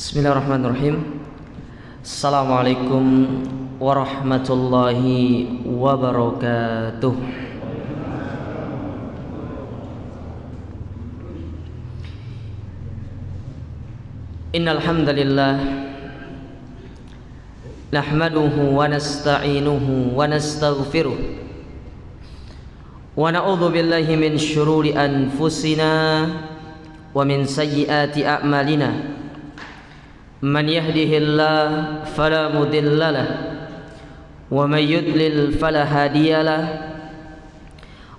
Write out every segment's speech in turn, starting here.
Bismillahirrahmanirrahim. Assalamualaikum warahmatullahi wabarakatuh. Innal hamdalillah nahmaduhu wa nasta'inuhu wa nastaghfiruh wa na'udzu billahi min syururi anfusina wa min sayyiati a'malina. Man yahdihillah fala mudilla lah wa may yudlil fala hadiya lah.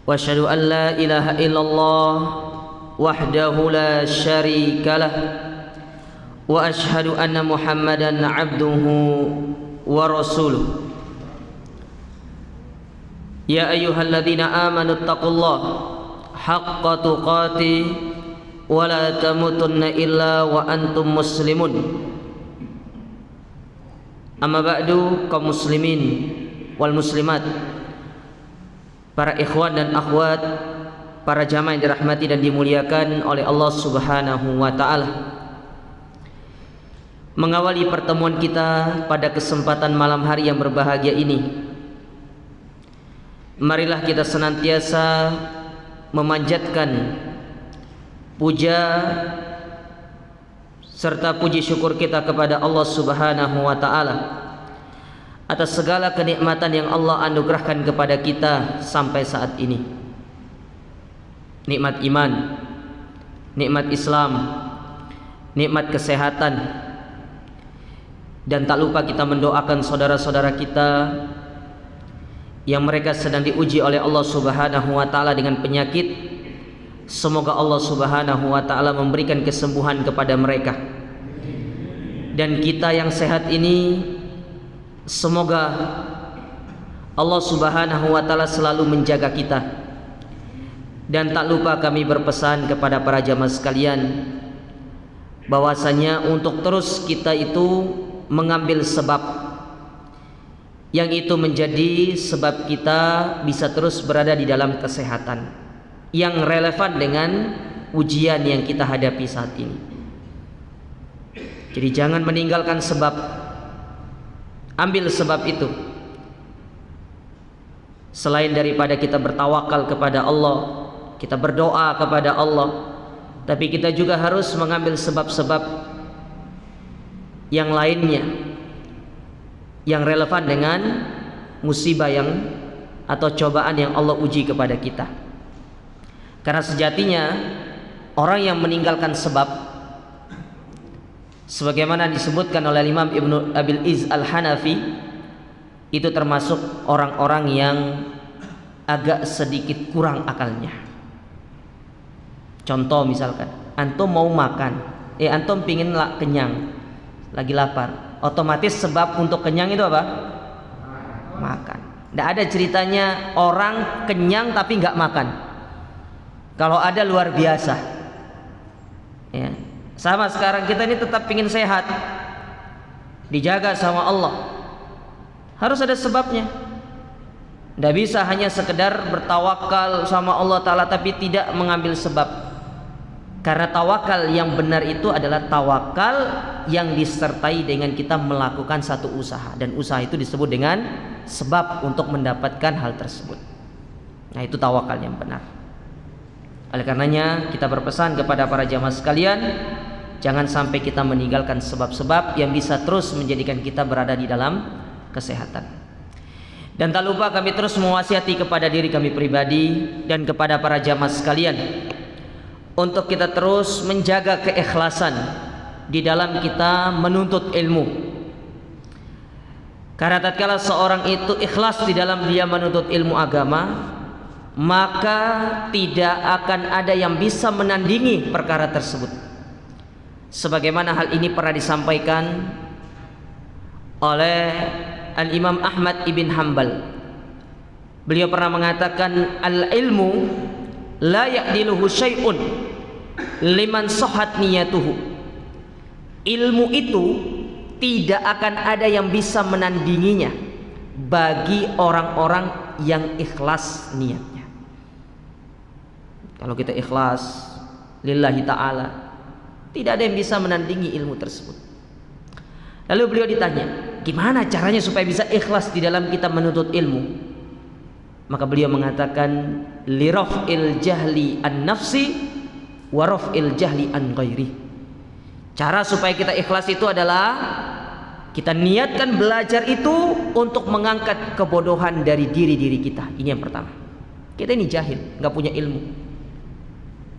Wa asyhadu an la ilaha illallah wahdahu la syarika lah wa asyhadu anna Muhammadan abduhu wa rasuluh. Ya ayyuhalladzina amanu taqullaha haqqa tuqatih wa la tamutunna illa wa antum muslimun. Amma ba'du, kaum muslimin wal muslimat, para ikhwan dan akhwat, para jamaah yang dirahmati dan dimuliakan oleh Allah Subhanahu wa taala. Mengawali pertemuan kita pada kesempatan malam hari yang berbahagia ini, marilah kita senantiasa memanjatkan puja serta puji syukur kita kepada Allah Subhanahu wa taala atas segala kenikmatan yang Allah anugerahkan kepada kita sampai saat ini. Nikmat iman, nikmat Islam, nikmat kesehatan, dan tak lupa kita mendoakan saudara-saudara kita yang mereka sedang diuji oleh Allah Subhanahu wa taala dengan penyakit. Semoga Allah Subhanahu wa taala memberikan kesembuhan kepada mereka. Dan kita yang sehat ini, semoga Allah Subhanahu wa taala selalu menjaga kita. Dan tak lupa kami berpesan kepada para jamaah sekalian bahwasanya untuk terus kita itu mengambil sebab yang itu menjadi sebab kita bisa terus berada di dalam kesehatan yang relevan dengan ujian yang kita hadapi saat ini. Jadi jangan meninggalkan sebab, ambil sebab itu. Selain daripada kita bertawakal kepada Allah, kita berdoa kepada Allah, tapi kita juga harus mengambil sebab-sebab yang lainnya yang relevan dengan musibah yang atau cobaan yang Allah uji kepada kita. Karena sejatinya orang yang meninggalkan sebab, sebagaimana disebutkan oleh Imam Ibnu Abil Iz Al-Hanafi, itu termasuk orang-orang yang agak sedikit kurang akalnya. Contoh misalkan, antum mau makan, antum pingin kenyang, lagi lapar, otomatis sebab untuk kenyang itu apa? Makan. Tidak ada ceritanya orang kenyang tapi nggak makan. Kalau ada luar biasa ya. Sama sekarang kita ini tetap ingin sehat, dijaga sama Allah, harus ada sebabnya. Tidak bisa hanya sekedar bertawakal sama Allah Ta'ala tapi tidak mengambil sebab. Karena tawakal yang benar itu adalah tawakal yang disertai dengan kita melakukan satu usaha, dan usaha itu disebut dengan sebab untuk mendapatkan hal tersebut. Nah, itu tawakal yang benar. Oleh karenanya kita berpesan kepada para jamaah sekalian, jangan sampai kita meninggalkan sebab-sebab yang bisa terus menjadikan kita berada di dalam kesehatan. Dan tak lupa kami terus mewasiati kepada diri kami pribadi dan kepada para jamaah sekalian untuk kita terus menjaga keikhlasan di dalam kita menuntut ilmu. Karena tatkala seorang itu ikhlas di dalam dia menuntut ilmu agama, maka tidak akan ada yang bisa menandingi perkara tersebut. Sebagaimana hal ini pernah disampaikan oleh Al-Imam Ahmad ibn Hanbal. Beliau pernah mengatakan, al-ilmu la ya'diluhu syai'un liman sahhat niyatuhu. Ilmu itu tidak akan ada yang bisa menandinginya bagi orang-orang yang ikhlas niatnya. Kalau kita ikhlas lillahi ta'ala, tidak ada yang bisa menandingi ilmu tersebut. Lalu beliau ditanya, gimana caranya supaya bisa ikhlas di dalam kita menuntut ilmu? Maka beliau mengatakan, liraf'il jahli an nafsi wa raf'il jahli an ghairi. Cara supaya kita ikhlas itu adalah kita niatkan belajar itu untuk mengangkat kebodohan dari diri kita. Ini yang pertama. Kita ini jahil, nggak punya ilmu.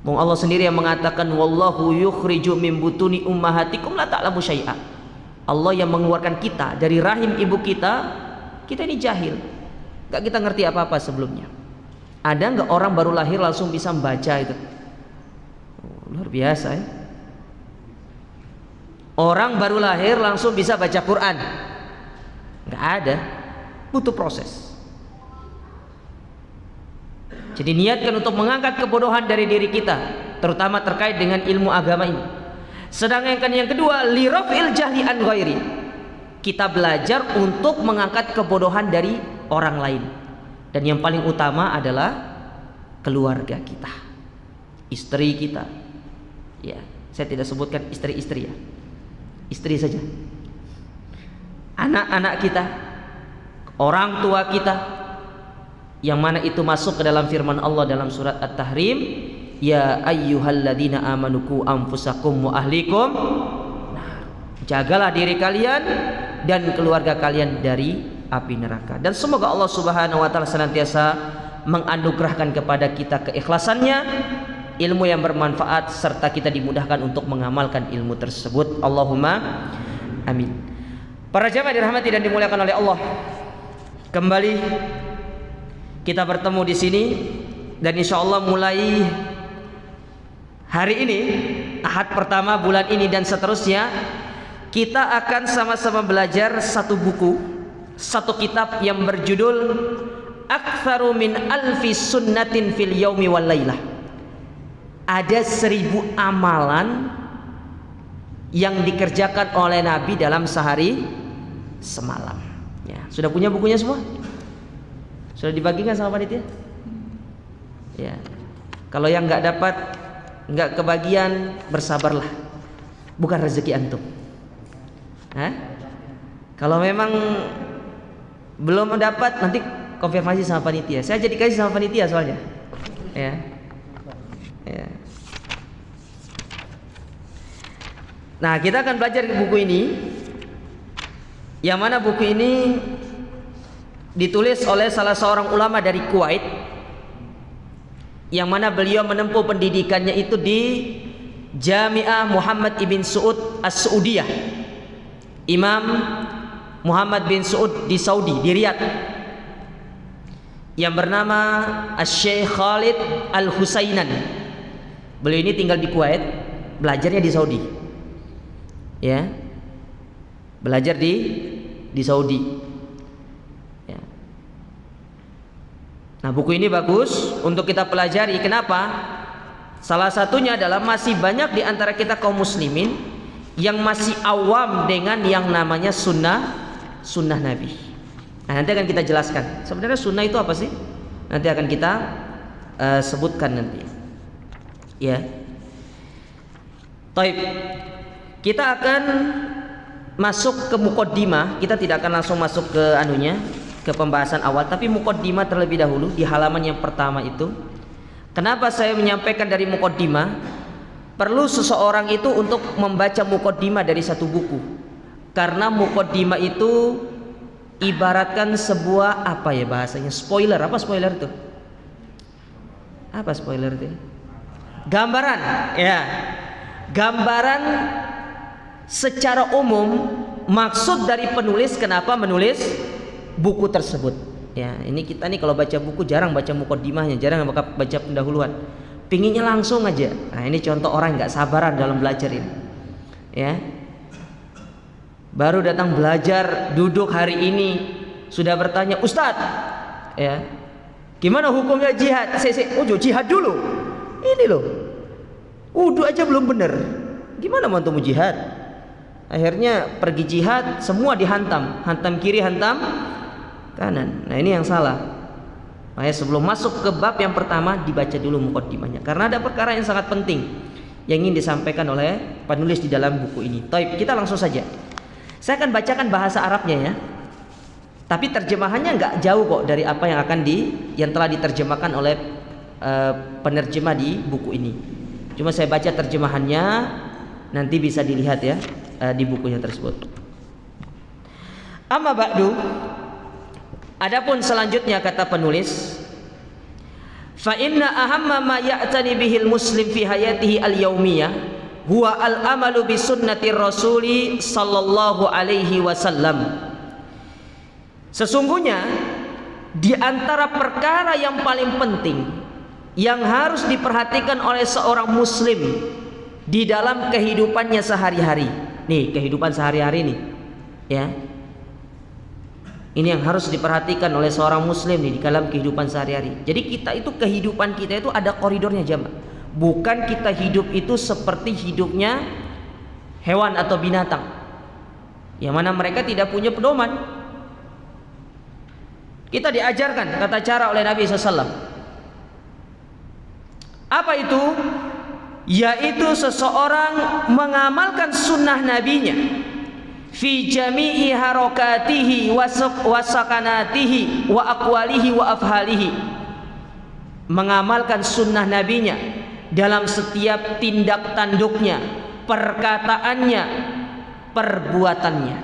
Allah sendiri yang mengatakan, wallahu yukhriju min butuni ummahatikum la ta'lamu syai'a. Allah yang mengeluarkan kita dari rahim ibu kita ini jahil, gak kita ngerti apa-apa sebelumnya. Ada nggak orang baru lahir langsung bisa membaca itu? Luar biasa ya. Orang baru lahir langsung bisa baca Quran? Nggak ada, butuh proses. Jadi niatkan untuk mengangkat kebodohan dari diri kita, terutama terkait dengan ilmu agama ini. Sedangkan yang kedua, lirafil jahli an ghairi. Kita belajar untuk mengangkat kebodohan dari orang lain. Dan yang paling utama adalah keluarga kita, istri kita. Ya, saya tidak sebutkan istri-istri ya. Istri saja. Anak-anak kita, orang tua kita. Yang mana itu masuk ke dalam firman Allah dalam surat At-Tahrim, ya ayyuhalladzina amanu qu anfusakum wa ahlikum. Jagalah diri kalian dan keluarga kalian dari api neraka. Dan semoga Allah Subhanahu wa taala senantiasa menganugerahkan kepada kita keikhlasannya, ilmu yang bermanfaat, serta kita dimudahkan untuk mengamalkan ilmu tersebut. Allahumma amin. Para jamaah dirahmati dan dimuliakan oleh Allah, kembali kita bertemu di sini, dan insya Allah mulai hari ini, Ahad pertama bulan ini dan seterusnya, kita akan sama-sama belajar satu buku, satu kitab yang berjudul Aktsaru min alfi sunnatin fil yaumi wal lailah. Ada 1000 amalan yang dikerjakan oleh Nabi dalam sehari semalam. Ya, sudah punya bukunya semua? Sudah dibagikan sama panitia? Ya. Kalau yang nggak dapat, nggak kebagian, bersabarlah. Bukan rezeki antum. Hah? Kalau memang belum dapat, nanti konfirmasi sama panitia. Saya jadi kasih sama panitia soalnya. Ya. Ya. Nah, kita akan belajar buku ini. Yang mana buku ini ditulis oleh salah seorang ulama dari Kuwait, yang mana beliau menempuh pendidikannya itu di Jami'ah Muhammad ibn Saud As-Saudiyah, Imam Muhammad bin Saud di Saudi, di Riyadh, yang bernama Asy-Syaikh Khalid Al-Husainan. Beliau ini tinggal di Kuwait, belajarnya di Saudi. Ya. Belajar di Saudi. Nah, buku ini bagus untuk kita pelajari. Kenapa? Salah satunya adalah masih banyak di antara kita kaum muslimin yang masih awam dengan yang namanya sunnah Nabi. Nah, nanti akan kita jelaskan. Sebenarnya sunnah itu apa sih? Nanti akan kita sebutkan nanti. Ya. Taib. Kita akan masuk ke muqaddimah. Kita tidak akan langsung masuk ke anunya, ke pembahasan awal, tapi muqaddimah terlebih dahulu di halaman yang pertama itu. Kenapa saya menyampaikan dari muqaddimah? Perlu seseorang itu untuk membaca muqaddimah dari satu buku, karena muqaddimah itu ibaratkan sebuah, apa ya bahasanya, spoiler. Apa spoiler itu? Apa spoiler itu? Gambaran, ya. Gambaran secara umum maksud dari penulis kenapa menulis buku tersebut. Ya, ini kita nih kalau baca buku jarang baca muqaddimahnya, jarang baca pendahuluan. Pinginnya langsung aja. Nah, ini contoh orang nggak sabaran dalam belajar ini. Ya. Baru datang belajar, duduk hari ini sudah bertanya, "Ustadz, ya. Gimana hukumnya jihad?" Oh, jihad dulu. Ini loh. Wudu aja belum bener. Gimana mau untuk jihad? Akhirnya pergi jihad, semua dihantam, hantam kiri, hantam kanan. Nah, ini yang salah. Makanya sebelum masuk ke bab yang pertama dibaca dulu muqaddimahnya, karena ada perkara yang sangat penting yang ingin disampaikan oleh penulis di dalam buku ini. Taib, kita langsung saja. Saya akan bacakan bahasa Arabnya ya. Tapi terjemahannya nggak jauh kok dari apa yang yang telah diterjemahkan oleh penerjemah di buku ini. Cuma saya baca terjemahannya, nanti bisa dilihat ya di bukunya tersebut. Amma ba'du, adapun selanjutnya kata penulis, fa inna ahamma ma ya'tani bihil muslim fi hayatihi al-yaumiyah huwa al-amalu bi sunnati rasuli sallallahu alaihi wasallam. Sesungguhnya di antara perkara yang paling penting yang harus diperhatikan oleh seorang muslim di dalam kehidupannya sehari-hari. Nih, kehidupan sehari-hari nih. Ya. Ini yang harus diperhatikan oleh seorang muslim nih di dalam kehidupan sehari-hari. Jadi kehidupan kita itu ada koridornya jemaah. Bukan kita hidup itu seperti hidupnya hewan atau binatang, yang mana mereka tidak punya pedoman. Kita diajarkan tata cara oleh Nabi SAW. Apa itu? Yaitu seseorang mengamalkan sunnah nabinya fi jami'i harakatihi wa sakanatihi wa aqwalihi wa afhalihi. Mengamalkan sunnah nabinya dalam setiap tindak tanduknya, perkataannya, perbuatannya.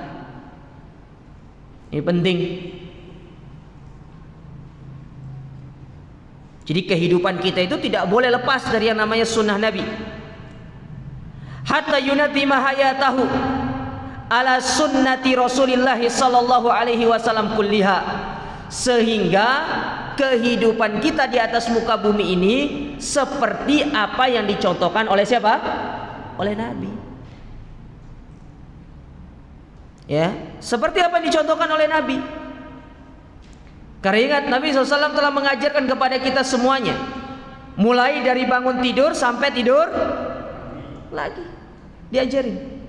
Ini penting. Jadi kehidupan kita itu tidak boleh lepas dari yang namanya sunnah Nabi. Hatta yunatima hayatahu ala sunnati Rasulillah sallallahu alaihi wasallam kulliha, sehingga kehidupan kita di atas muka bumi ini seperti apa yang dicontohkan oleh siapa? Oleh Nabi. Ya, seperti apa yang dicontohkan oleh Nabi. Karena ingat, Nabi SAW telah mengajarkan kepada kita semuanya, mulai dari bangun tidur sampai tidur lagi, diajarin.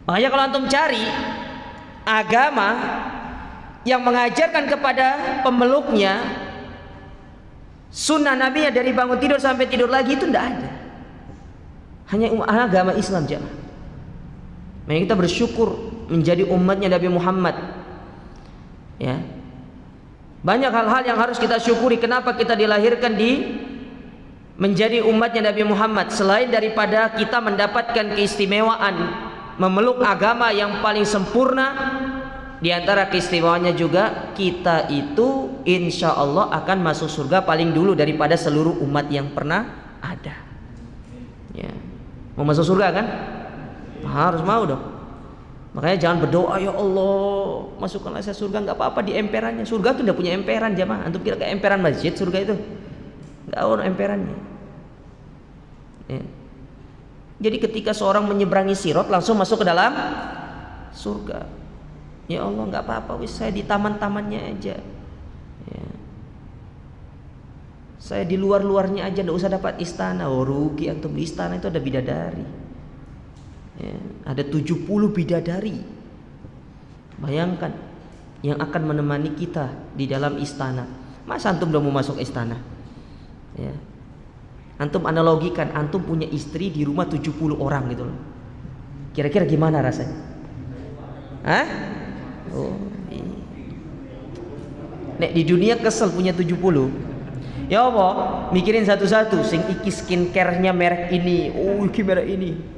Makanya kalau antum cari agama yang mengajarkan kepada pemeluknya sunnah Nabi dari bangun tidur sampai tidur lagi, itu tidak ada. Hanya agama Islam saja. Makanya kita bersyukur menjadi umatnya Nabi Muhammad. Ya, banyak hal-hal yang harus kita syukuri. Kenapa kita dilahirkan menjadi umatnya Nabi Muhammad? Selain daripada kita mendapatkan keistimewaan memeluk agama yang paling sempurna, di antara keistimewaannya juga kita itu insya Allah akan masuk surga paling dulu daripada seluruh umat yang pernah ada. Ya, mau masuk surga kan? Harus mau dong. Makanya jangan berdoa, ya Allah masukkanlah saya surga, nggak apa-apa di emperannya. Surga itu tidak punya emperan jemaah. Antum kira kayak emperan masjid surga itu? Nggak ada emperannya. Ya. Jadi ketika seorang menyeberangi sirat langsung masuk ke dalam surga. Ya Allah nggak apa-apa, wis saya di taman-tamannya aja. Ya. Saya di luar-luarnya aja, nggak usah dapat istana. Oh rugi antum, di istana itu ada bidadari. Ya, ada 70 bidadari. Bayangkan yang akan menemani kita di dalam istana. Masa antum udah mau masuk istana? Ya. Antum analogikan, antum punya istri di rumah 70 orang gitu loh. Kira-kira gimana rasanya? Hah? Oh, iya. Nek di dunia kesel punya 70. Ya Allah, mikirin satu-satu. Sing iki skincare-nya merek ini, oh iki merek ini.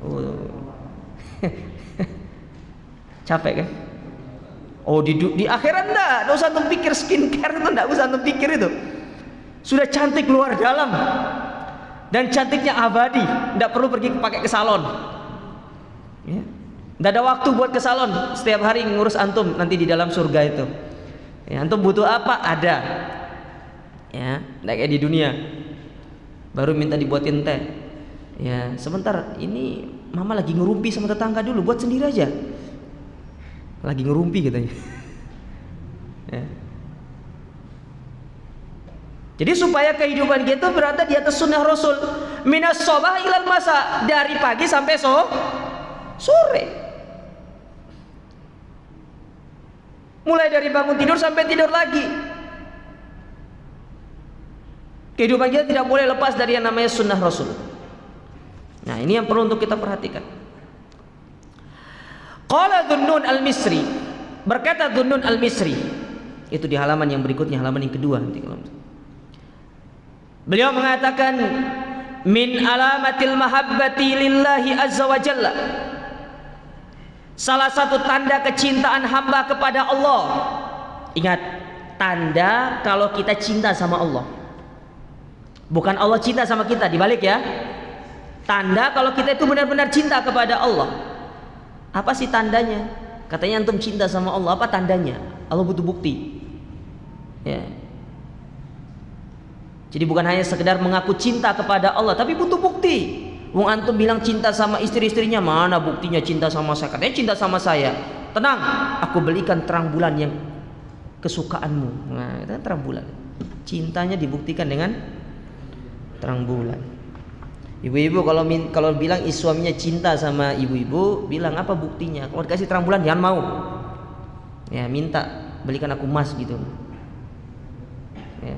Oh. Capek kan? Oh di akhirat enggak usah antum pikir skincare itu, enggak usah antum pikir itu. Sudah cantik luar dalam dan cantiknya abadi, enggak perlu pergi pakai ke salon. Ya. Enggak ada waktu buat ke salon, setiap hari ngurus antum nanti di dalam surga itu. Ya, antum butuh apa? Ada. Ya, enggak kayak di dunia. Baru minta dibuatin teh. Ya, sebentar, ini mama lagi ngerumpi sama tetangga dulu, buat sendiri aja. Lagi ngerumpi katanya. Ya. Jadi supaya kehidupan kita berada di atas sunnah Rasul, minas sobah ilal masa, dari pagi sampai sore. Mulai dari bangun tidur sampai tidur lagi. Kehidupan kita tidak boleh lepas dari yang namanya sunnah Rasul. Nah, ini yang perlu untuk kita perhatikan. Qala Dhunnun al-Misri, berkata Dhunnun al-Misri, itu di halaman yang berikutnya, halaman yang kedua nanti kalau beliau mengatakan, min alamatil mahabbati lillahi azza wa jalla, salah satu tanda kecintaan hamba kepada Allah. Ingat, tanda kalau kita cinta sama Allah, bukan Allah cinta sama kita, dibalik ya. Tanda kalau kita itu benar-benar cinta kepada Allah. Apa sih tandanya? Katanya antum cinta sama Allah, apa tandanya? Allah butuh bukti. Ya. Jadi bukan hanya sekedar mengaku cinta kepada Allah, tapi butuh bukti. Wong antum bilang cinta sama istri-istrinya, mana buktinya cinta sama saya? Katanya cinta sama saya. Tenang, aku belikan terang bulan yang kesukaanmu. Nah, itu kan terang bulan. Cintanya dibuktikan dengan terang bulan. Ibu-ibu kalau bilang suaminya cinta sama ibu-ibu, bilang apa buktinya? Kalau dikasih terang bulan jangan mau. Ya, minta belikan aku emas gitu. Ya.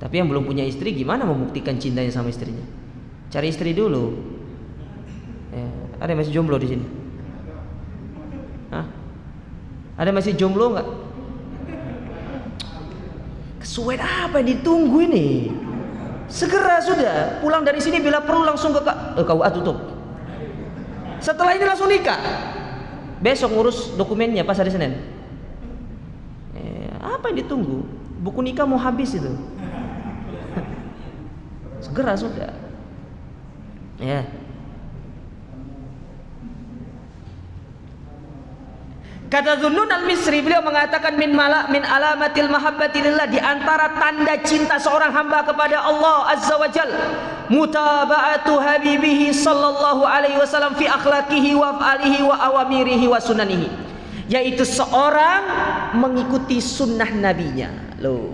Tapi yang belum punya istri gimana membuktikan cintanya sama istrinya? Cari istri dulu. Ya. Ada yang masih jomblo di sini? Hah? Ada yang masih jomblo nggak? Kesuwen apa yang ditunggu ini? Segera sudah pulang dari sini, bila perlu langsung ke KUA tutup. Setelah ini langsung nikah. Besok ngurus dokumennya pas hari Senin. Apa yang ditunggu? Buku nikah mau habis itu. Segera sudah. Ya. Kata Dhunnun al-Misri, beliau mengatakan min alamatil mahabbati lillah, di antara tanda cinta seorang hamba kepada Allah azza wa jalla, mutaba'atu habibihi sallallahu alaihi wasallam fi akhlaqihi wa af'alihi wa awamirihi wa sunanihi, yaitu seorang mengikuti sunnah nabinya. Loh,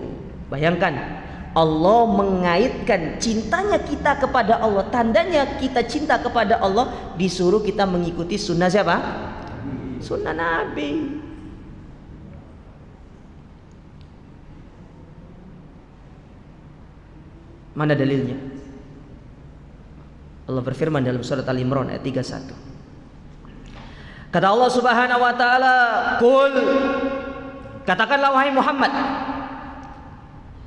bayangkan Allah mengaitkan cintanya kita kepada Allah, tandanya kita cinta kepada Allah, disuruh kita mengikuti sunnah siapa? Sunnah Nabi. Mana dalilnya? Allah berfirman dalam surat Al-Imran ayat 31. Kata Allah Subhanahu wa taala, "Qul," katakanlah wahai Muhammad.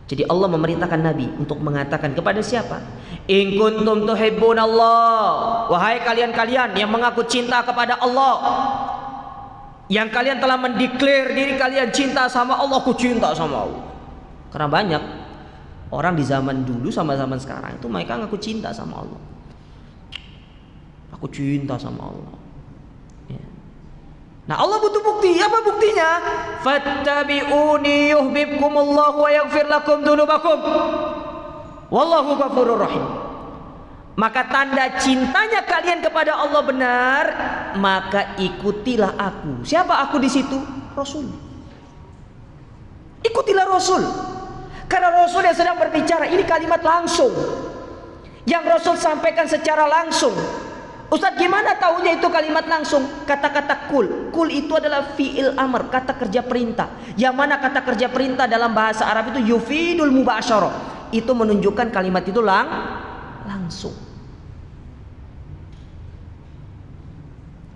Jadi Allah memerintahkan Nabi untuk mengatakan kepada siapa? In kuntum tuhibbunallah, wahai kalian-kalian yang mengaku cinta kepada Allah, yang kalian telah mendeklar diri kalian cinta sama Allah, aku cinta sama Allah. Karena banyak orang di zaman dulu sama zaman sekarang itu mereka ngaku cinta sama Allah. Aku cinta sama Allah. Ya. Nah, Allah butuh bukti. Apa buktinya? Fattabi'uni yuhibbukumullahu wa yaghfir lakum dzunubakum. Wallahu ghafurur rahim. Maka tanda cintanya kalian kepada Allah benar, maka ikutilah aku. Siapa aku di situ? Rasul. Ikutilah Rasul. Karena Rasul yang sedang berbicara, ini kalimat langsung yang Rasul sampaikan secara langsung. Ustaz, gimana tahunya itu kalimat langsung? Kata-kata kul. Kul itu adalah fi'il amr, kata kerja perintah. Yang mana kata kerja perintah dalam bahasa Arab itu yufidul mubasyarah. Itu menunjukkan kalimat itu langsung.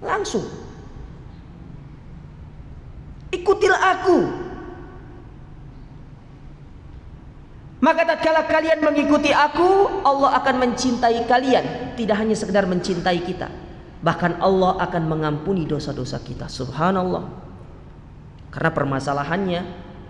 Langsung. Ikutilah aku. Maka tatkala kalian mengikuti aku, Allah akan mencintai kalian. Tidak hanya sekedar mencintai kita, bahkan Allah akan mengampuni dosa-dosa kita. Subhanallah. Karena permasalahannya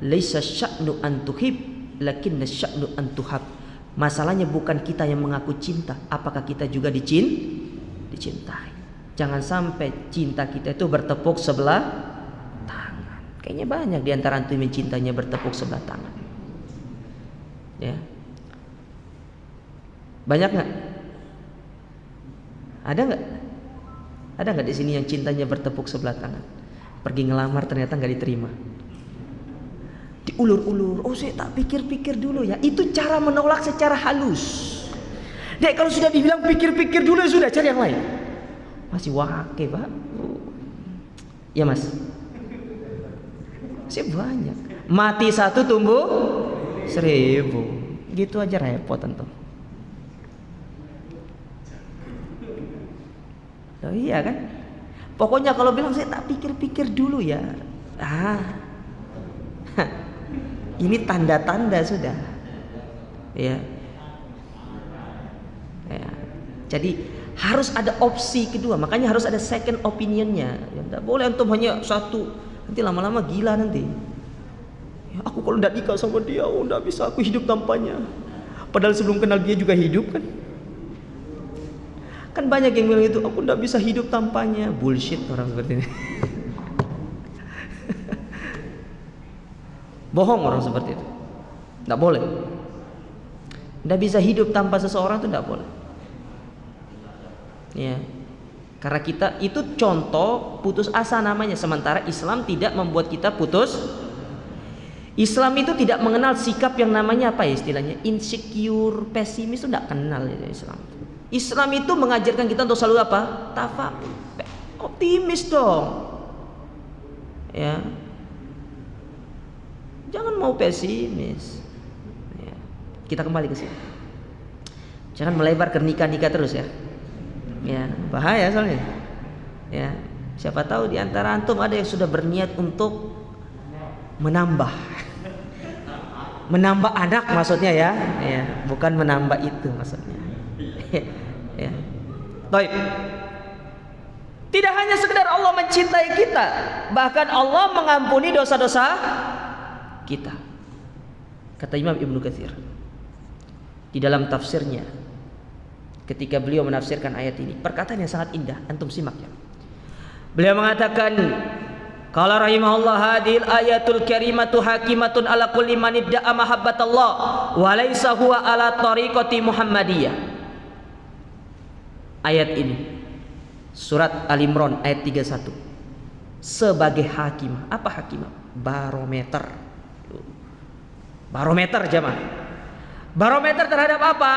laisa sya'nu an tuhib, lakinna sya'nu an tuhab. Masalahnya bukan kita yang mengaku cinta, apakah kita juga dicintai. Jangan sampai cinta kita itu bertepuk sebelah tangan. Kayaknya banyak di antara antum yang cintanya bertepuk sebelah tangan. Ya. Banyak nggak? Ada nggak? Ada nggak di sini yang cintanya bertepuk sebelah tangan? Pergi ngelamar ternyata nggak diterima. Diulur-ulur. Oh, saya tak pikir-pikir dulu ya. Itu cara menolak secara halus. Dek, kalau sudah dibilang pikir-pikir dulu sudah cari yang lain. Masih wake, Pak. Ya, Mas. Masih banyak. Mati satu tumbuh 1000. Gitu aja repot tentu. Loh iya kan? Pokoknya kalau bilang saya tak pikir-pikir dulu ya. Ini tanda-tanda sudah. Ya. Jadi harus ada opsi kedua, makanya harus ada second opinionnya. Ya, tidak boleh antum hanya satu, nanti lama-lama gila nanti. Ya, aku kalau tidak nikah sama dia, tidak bisa aku hidup tanpanya. Padahal sebelum kenal dia juga hidup kan? Kan banyak yang bilang itu, aku tidak bisa hidup tanpanya. Bullshit orang seperti ini. Bohong orang seperti itu. Tidak boleh. Tidak bisa hidup tanpa seseorang itu tidak boleh. Ya, karena kita itu contoh putus asa namanya. Sementara Islam tidak membuat kita putus. Islam itu tidak mengenal sikap yang namanya apa ya istilahnya, insecure, pesimis, itu tidak kenal ya Islam. Islam itu mengajarkan kita untuk selalu apa? Tafakur, optimis dong. Ya, jangan mau pesimis. Ya. Kita kembali ke sini. Jangan melebar ke nikah-nikah terus ya. Ya, bahaya soalnya. Ya, siapa tahu di antara antum ada yang sudah berniat untuk menambah anak maksudnya ya. Ya, bukan menambah itu maksudnya. Ya. Baik. Tidak hanya sekedar Allah mencintai kita, bahkan Allah mengampuni dosa-dosa kita. Kata Imam Ibnu Katsir di dalam tafsirnya, ketika beliau menafsirkan ayat ini, perkataan yang sangat indah, antum simak ya. Beliau mengatakan, qala rahimahullah, hadhil ayatul karimatu hakimatun ala kulli man idda'a mahabbatallah wa laysa huwa ala tariqati Muhammadiyah. Ayat ini surat Al-Imran ayat 31 sebagai hakimah. Apa hakimah? Barometer. Barometer jemaah. Barometer terhadap apa?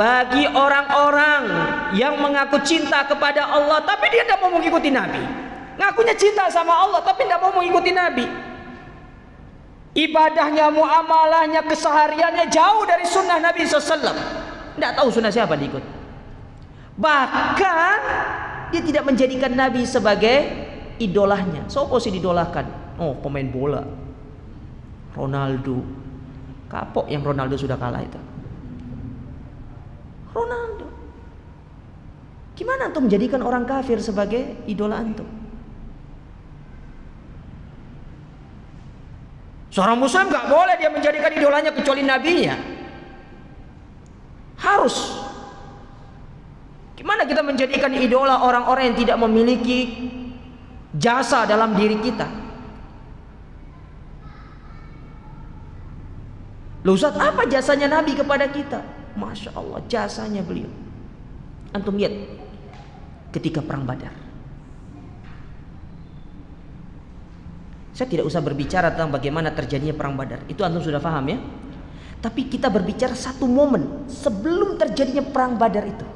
Bagi orang-orang yang mengaku cinta kepada Allah tapi dia tidak mau mengikuti Nabi. Ngakunya cinta sama Allah tapi tidak mau mengikuti Nabi. Ibadahnya, muamalahnya, kesehariannya jauh dari sunnah Nabi SAW. Tidak tahu sunnah siapa diikut. Bahkan dia tidak menjadikan Nabi sebagai idolahnya. Siapa sih didolakan? Oh, pemain bola, Ronaldo. Kapok yang Ronaldo sudah kalah itu. Ronaldo. Gimana antum menjadikan orang kafir sebagai idola antum? Seorang muslim gak boleh dia menjadikan idolanya kecuali nabinya. Harus. Gimana kita menjadikan idola orang-orang yang tidak memiliki jasa dalam diri kita? Loh Ustaz, apa jasanya Nabi kepada kita? Masya Allah, jasanya beliau. Antum lihat ketika perang Badar. Saya tidak usah berbicara tentang bagaimana terjadinya perang Badar. Itu antum sudah paham ya. Tapi kita berbicara satu momen sebelum terjadinya perang Badar itu.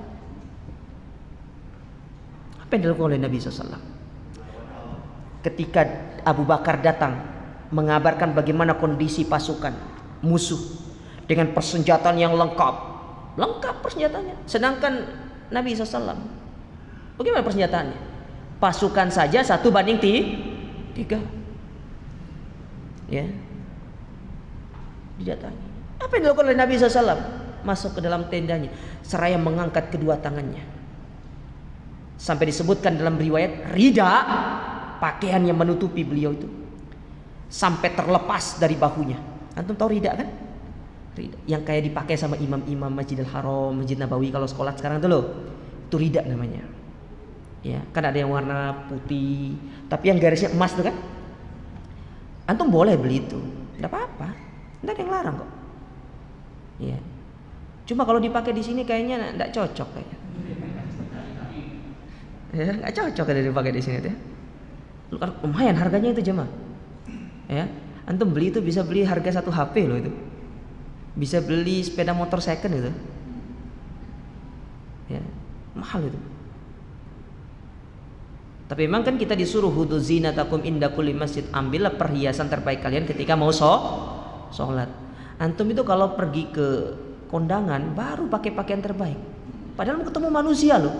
Apa yang dilakukan oleh Nabi SAW? Ketika Abu Bakar datang mengabarkan bagaimana kondisi pasukan musuh dengan persenjataan yang lengkap persenjataannya. Sedangkan Nabi SAW, bagaimana persenjataannya? Pasukan saja 1:3. Ya, didatangi. Apa yang dilakukan oleh Nabi SAW? Masuk ke dalam tendanya, seraya mengangkat kedua tangannya. Sampai disebutkan dalam riwayat, rida, pakaian yang menutupi beliau itu, sampai terlepas dari bahunya. Antum tahu rida kan? Rida yang kayak dipakai sama imam-imam Masjidil Haram, Masjid Nabawi kalau sekolah sekarang tuh loh. Itu rida namanya. Ya, kan ada yang warna putih, tapi yang garisnya emas tuh kan? Antum boleh beli itu. Enggak apa-apa. Enggak ada yang larang kok. Ya. Cuma kalau dipakai di sini kayaknya enggak cocok kayaknya. Ya, enggak cocok kalau dipakai di sini tuh ya. Lumayan harganya itu jemaah. Ya. Antum beli itu bisa beli harga 1 HP loh itu. Bisa beli sepeda motor second itu. Ya, mahal itu. Tapi memang kan kita disuruh hudu zinatakum inda kulli masjid, ambillah perhiasan terbaik kalian ketika mau sholat. Antum itu kalau pergi ke kondangan baru pakai pakaian terbaik. Padahal mau ketemu manusia loh.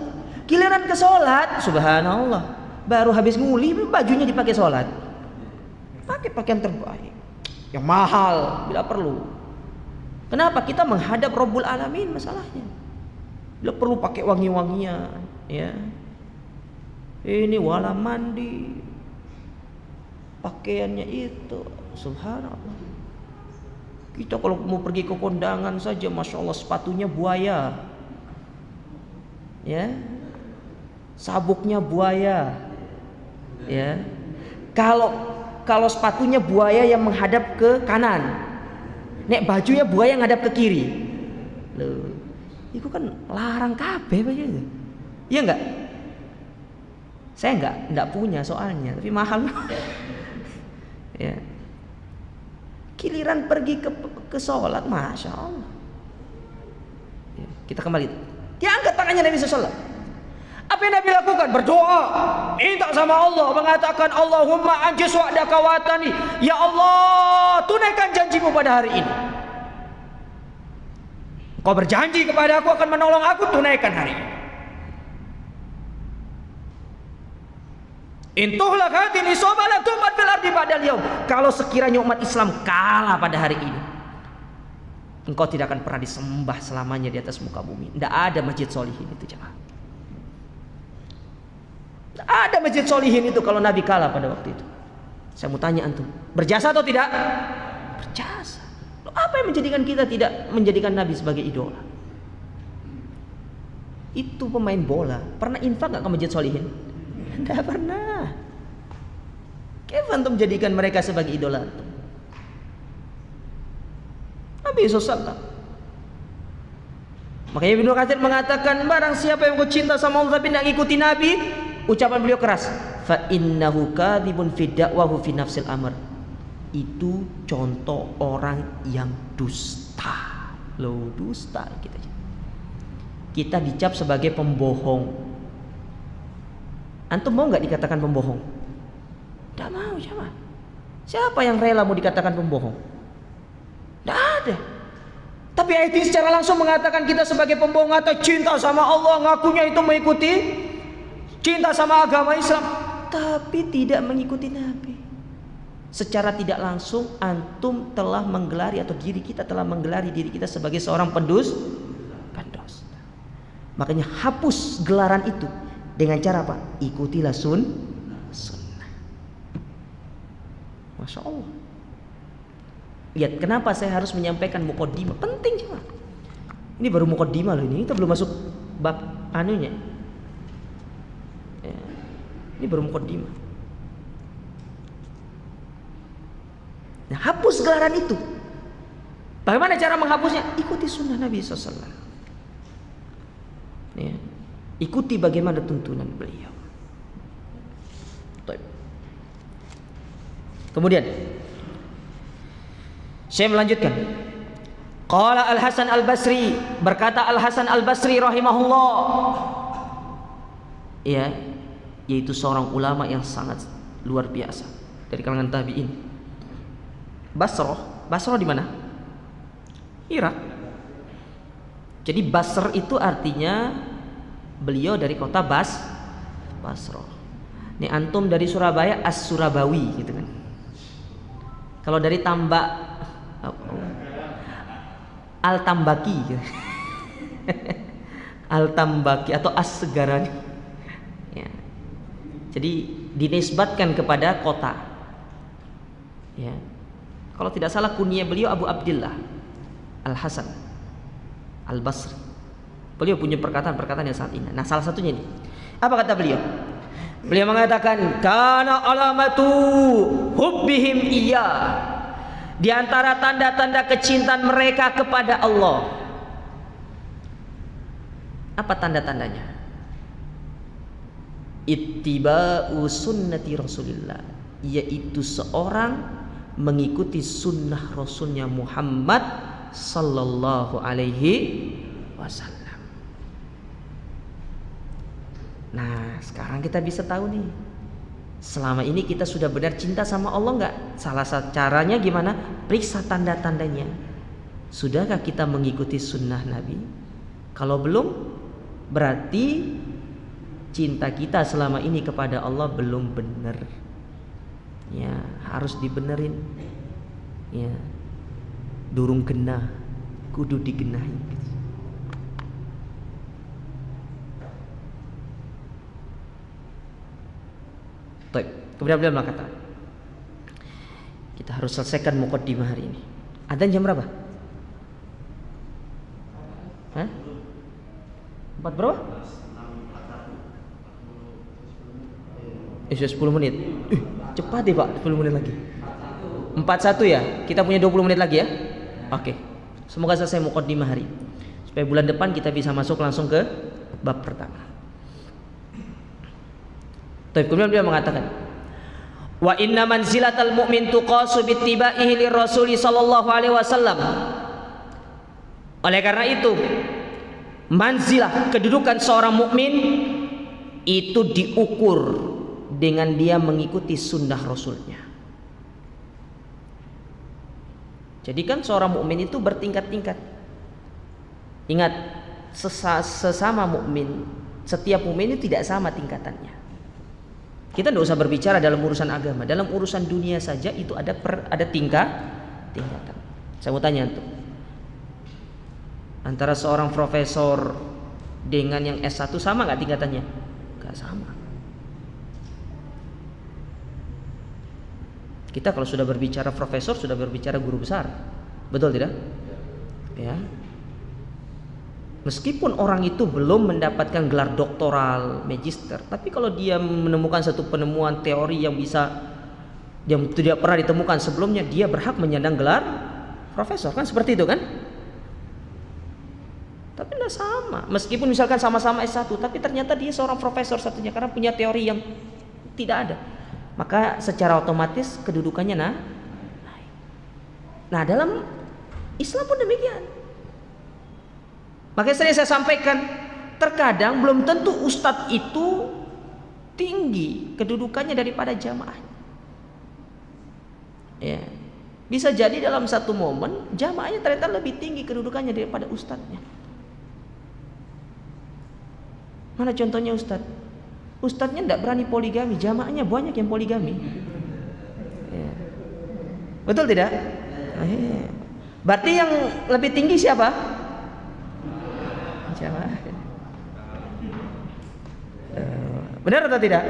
Giliran ke sholat, subhanallah, baru habis nguli bajunya dipakai sholat. Pakai pakaian terbaik, yang mahal bila perlu. Kenapa? Kita menghadap Rabbul Alamin masalahnya. Bila perlu pakai wangi-wangian, ya. Ini wala mandi, pakaiannya itu, subhanallah. Kita kalau mau pergi ke kondangan saja, masya Allah, sepatunya buaya, ya, sabuknya buaya, ya. Kalau sepatunya buaya yang menghadap ke kanan, nek bajunya buaya yang menghadap ke kiri, loh, itu kan larang kabeh bajunya, iya enggak? Saya enggak punya soalnya, tapi mahal, ya. Giliran pergi ke sholat, masya Allah, ya, kita kembali. Dia angkat tangannya Nabi SAW. Apa yang Nabi lakukan? Berdoa, minta sama Allah, mengatakan Allahumma anjis wa'daka watani, ya Allah, tunaikan janjimu pada hari ini. Kau berjanji kepada aku akan menolong aku, tunaikan hari ini. Intuhlah hadini sobala tumat fil ardi ba'dal yaum. Kalau sekiranya umat Islam kalah pada hari ini, engkau tidak akan pernah disembah selamanya di atas muka bumi. Tidak ada masjid solihin itu, jemaah. Tidak ada masjid solihin itu kalau Nabi kalah pada waktu itu. Saya mau tanya antum, berjasa atau tidak? Berjasa. Loh, apa yang menjadikan kita tidak menjadikan Nabi sebagai idola? Itu pemain bola. Pernah infak nggak ke masjid solihin? Tidak pernah. Kenapa antum menjadikan mereka sebagai idola antum? Nabi SAW. Makanya Ibnu Katsir mengatakan, barang siapa yang cinta sama Allah tapi tidak ngikuti Nabi, ucapan beliau keras, fa innahu kadzibun fi da'wahu fi nafsil amr. Itu contoh orang yang dusta. Loh, dusta kita. Kita dicap sebagai pembohong. Antum mau nggak dikatakan pembohong? Tidak mau, siapa? Siapa yang rela mau dikatakan pembohong? Tidak ada. Tapi ayat ini secara langsung mengatakan kita sebagai pembohong atau cinta sama Allah, ngakunya itu mengikuti cinta sama agama Islam, tapi tidak mengikuti Nabi. Secara tidak langsung antum telah menggelari, atau diri kita telah menggelari diri kita sebagai seorang pendusta. Makanya hapus gelaran itu. Dengan cara apa? Ikutilah sunnah. Masya Allah. Lihat kenapa saya harus menyampaikan muqaddimah. Penting cuma. Ini baru muqaddimah loh ini. Kita belum masuk bab anunya. Ya. Ini baru muqaddimah. Nah, hapus gelaran itu. Bagaimana cara menghapusnya? Ikuti sunnah Nabi SAW. Ya. Ikuti bagaimana tuntunan beliau. Kemudian saya melanjutkan. Qala Al-Hasan Al-Basri, berkata Al-Hasan Al-Basri rahimahullah, ya, yaitu seorang ulama yang sangat luar biasa dari kalangan tabi'in. Basrah di mana? Irak. Jadi Basr itu artinya beliau dari kota Basrah. Nih antum dari Surabaya, As-Surabawi gitu kan. Kalau dari Tambak, Al-Tambaki gitu. Al-Tambaki atau As-Segarani ya. Jadi dinisbatkan kepada kota ya. Kalau tidak salah kunyah beliau Abu Abdillah Al-Hasan Al-Basri. Beliau punya perkataan-perkataan yang sangat indah. Nah, salah satunya ini. Apa kata beliau? Beliau mengatakan, "Kana alamatu hubbihim iya." Di antara tanda-tanda kecintaan mereka kepada Allah. Apa tanda-tandanya? Ittiba'u sunnati Rasulillah, yaitu seorang mengikuti sunnah Rasulnya Muhammad sallallahu alaihi wasallam. Nah, sekarang kita bisa tahu nih, selama ini kita sudah benar cinta sama Allah enggak? Salah satu caranya gimana? Periksa tanda-tandanya. Sudahkah kita mengikuti sunnah Nabi? Kalau belum, berarti cinta kita selama ini kepada Allah belum benar. Ya, harus dibenerin. Ya. Durung genah, kudu digenahi. Baik, kemudian beliau mengatakan, kita harus selesaikan muqaddimah hari ini. Adzan jam berapa? Hah? 4 berapa? 10 menit. Cepat ya Pak, 10 menit lagi. 41 ya? Kita punya 20 menit lagi ya? Oke. Semoga selesai muqaddimah hari. Supaya bulan depan kita bisa masuk langsung ke bab pertama. Tapi kemudian dia mengatakan, wa inna manzilatal mu'min tuqasu bittiba'ihi lirrasuli sallallahu alaihi wasallam. Oleh karena itu, manzilah kedudukan seorang mukmin itu diukur dengan dia mengikuti sunnah Rasulnya. Jadi kan seorang mukmin itu bertingkat-tingkat. Ingat, sesama mukmin, setiap mukmin itu tidak sama tingkatannya. Kita tidak usah berbicara dalam urusan agama, dalam urusan dunia saja itu ada tingkatan. Saya mau tanya tuh, antara seorang profesor dengan yang S1 sama nggak tingkatannya? Nggak sama. Kita kalau sudah berbicara profesor, sudah berbicara guru besar, betul tidak? Ya. Meskipun orang itu belum mendapatkan gelar doktoral, magister, tapi kalau dia menemukan satu penemuan teori yang tidak pernah ditemukan sebelumnya, dia berhak menyandang gelar profesor, kan seperti itu kan? Tapi tidak sama. Meskipun misalkan sama-sama S1, tapi ternyata dia seorang profesor satunya karena punya teori yang tidak ada, maka secara otomatis kedudukannya naik. Nah, dalam Islam pun demikian. Makanya sering saya sampaikan, terkadang belum tentu ustadz itu tinggi kedudukannya daripada jamaah. Ya, bisa jadi dalam satu momen jamaahnya ternyata lebih tinggi kedudukannya daripada ustadznya. Mana contohnya ustadz? Ustadznya tidak berani poligami, jamaahnya banyak yang poligami. Ya. Betul tidak? Berarti yang lebih tinggi siapa? Jamaah. Benar atau tidak?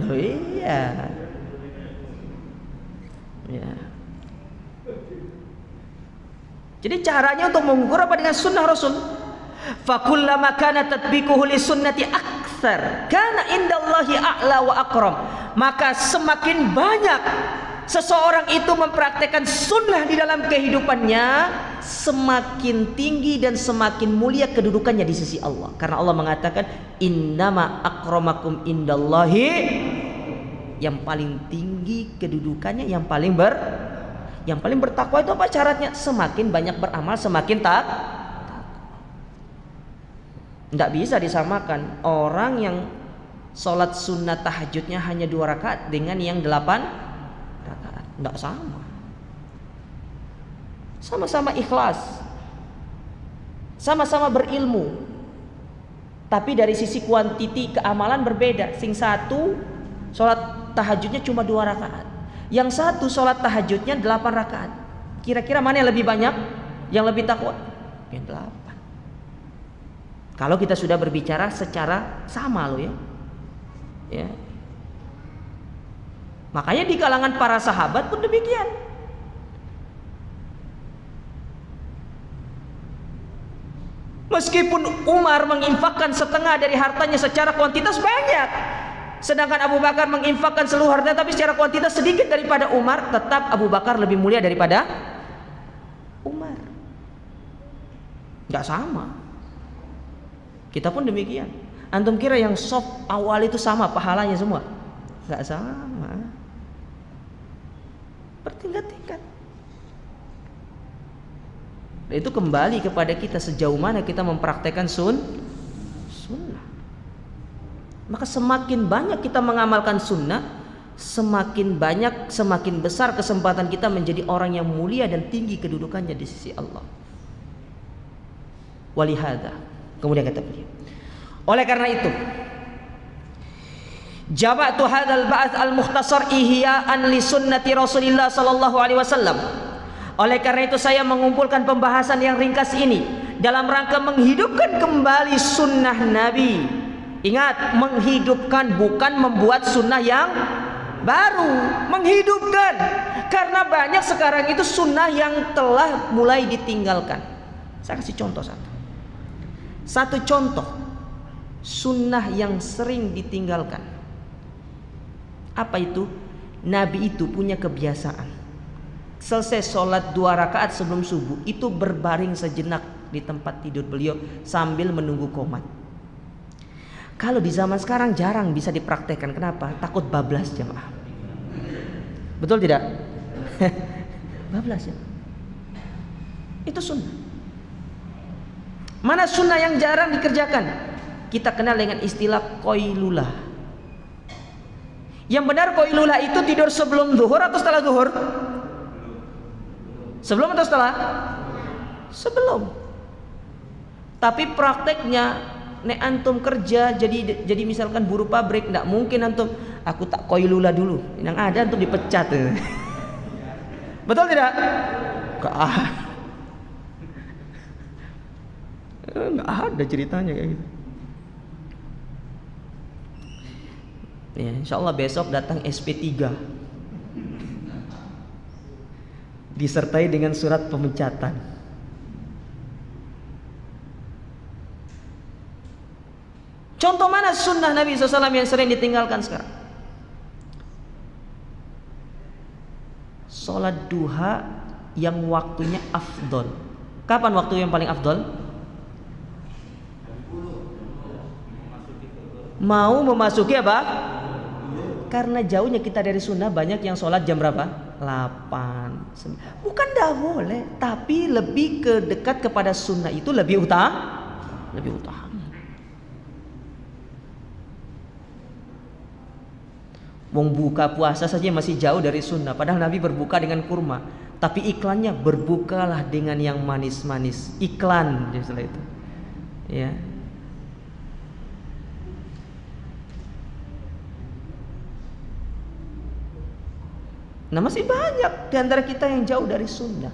Loh iya. Ya. Jadi caranya untuk mengukur apa dengan sunnah Rasul? Fakullama kana tatbiquhu li sunnati aktsar kana indallahi a'la wa akram. Maka semakin banyak seseorang itu mempraktekkan sunnah di dalam kehidupannya, semakin tinggi dan semakin mulia kedudukannya di sisi Allah. Karena Allah mengatakan innama akramakum indallahi, yang paling tinggi kedudukannya, yang paling bertakwa. Itu apa syaratnya? Semakin banyak beramal, semakin takwa. Tidak bisa disamakan orang yang sholat sunnah tahajudnya hanya 2 rakaat dengan yang 8 rakaat. Tidak sama. Sama-sama ikhlas, sama-sama berilmu, tapi dari sisi kuantiti keamalan berbeda. Sing satu sholat tahajudnya cuma 2 rakaat, yang satu sholat tahajudnya 8 rakaat. Kira-kira mana yang lebih banyak, yang lebih takwa? Yang 8. Kalau kita sudah berbicara secara sama loh ya. Makanya di kalangan para sahabat pun demikian. Meskipun Umar menginfakkan setengah dari hartanya secara kuantitas banyak, sedangkan Abu Bakar menginfakkan seluruh hartanya tapi secara kuantitas sedikit daripada Umar, tetap Abu Bakar lebih mulia daripada Umar. Gak sama. Kita pun demikian. Antum kira yang soft awal itu sama pahalanya semua? Gak sama. Bertingkat-tingkat. Itu kembali kepada kita sejauh mana kita mempraktekkan sunnah. Maka semakin banyak kita mengamalkan sunnah, semakin banyak, semakin besar kesempatan kita menjadi orang yang mulia dan tinggi kedudukannya di sisi Allah. Walihada, kemudian kata beliau, oleh karena itu Jaba'tu hadzal ba'ats al-mukhtasar ihya'an li sunnati Rasulillah sallallahu alaihi wasallam. Oleh karena itu saya mengumpulkan pembahasan yang ringkas ini dalam rangka menghidupkan kembali sunnah Nabi. Ingat, menghidupkan, bukan membuat sunnah yang baru, menghidupkan. Karena banyak sekarang itu sunnah yang telah mulai ditinggalkan. Saya kasih contoh satu contoh sunnah yang sering ditinggalkan. Apa itu? Nabi itu punya kebiasaan selesai sholat 2 rakaat sebelum subuh itu berbaring sejenak di tempat tidur beliau sambil menunggu qomat. Kalau di zaman sekarang jarang bisa dipraktekkan. Kenapa? Takut bablas jemaah. Betul tidak? Bablas ya. Itu sunnah. Mana sunnah yang jarang dikerjakan? Kita kenal dengan istilah qailulah. Yang benar qailulah itu tidur sebelum zuhur atau setelah zuhur? Sebelum atau setelah? Sebelum. Tapi prakteknya nek antum kerja jadi misalkan buruh pabrik, ndak mungkin antum aku tak qailulah dulu. Yang ada antum dipecat. Betul tidak? Nggak ada ceritanya kayak gitu. Ya, insya Allah besok datang SP3 disertai dengan surat pemecatan. Contoh mana sunnah Nabi SAW yang sering ditinggalkan sekarang? Sholat duha yang waktunya afdol. Kapan waktu yang paling afdol? Mau memasuki apa? Karena jauhnya kita dari sunnah, banyak yang sholat jam berapa? 8, 9. Bukan dah boleh, tapi lebih ke dekat kepada sunnah itu lebih utama. Wong buka puasa saja masih jauh dari sunnah. Padahal Nabi berbuka dengan kurma, tapi iklannya berbukalah dengan yang manis-manis. Iklan justru itu. Ya. Nah, masih banyak di antara kita yang jauh dari sunnah.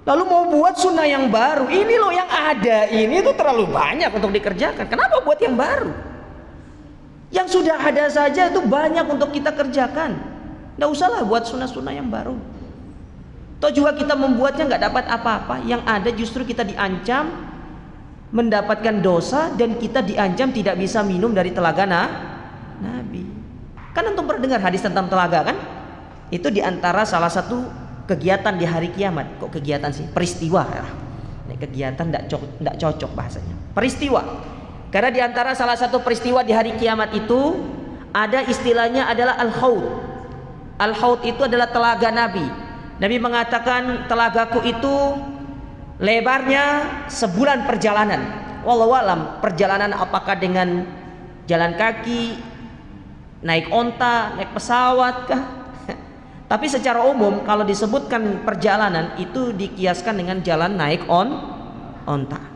Lalu mau buat sunnah yang baru, ini loh yang ada ini tuh terlalu banyak untuk dikerjakan. Kenapa buat yang baru? Yang sudah ada saja itu banyak untuk kita kerjakan. Nggak usahlah buat sunnah-sunnah yang baru. Toh juga kita membuatnya nggak dapat apa-apa. Yang ada justru kita diancam mendapatkan dosa dan kita diancam tidak bisa minum dari telaga Nabi. Kan antum pernah dengar hadis tentang telaga kan? Itu diantara salah satu kegiatan di hari kiamat. Kok kegiatan sih? Peristiwa ya. Ini kegiatan tidak cocok bahasanya. Peristiwa. Karena diantara salah satu peristiwa di hari kiamat itu ada istilahnya adalah al-haud. Al-haud itu adalah telaga Nabi. Nabi mengatakan telagaku itu lebarnya sebulan perjalanan. Wallahu alam, perjalanan apakah dengan jalan kaki, naik onta, naik pesawat kah? Tapi secara umum kalau disebutkan perjalanan itu dikiaskan dengan jalan naik onta.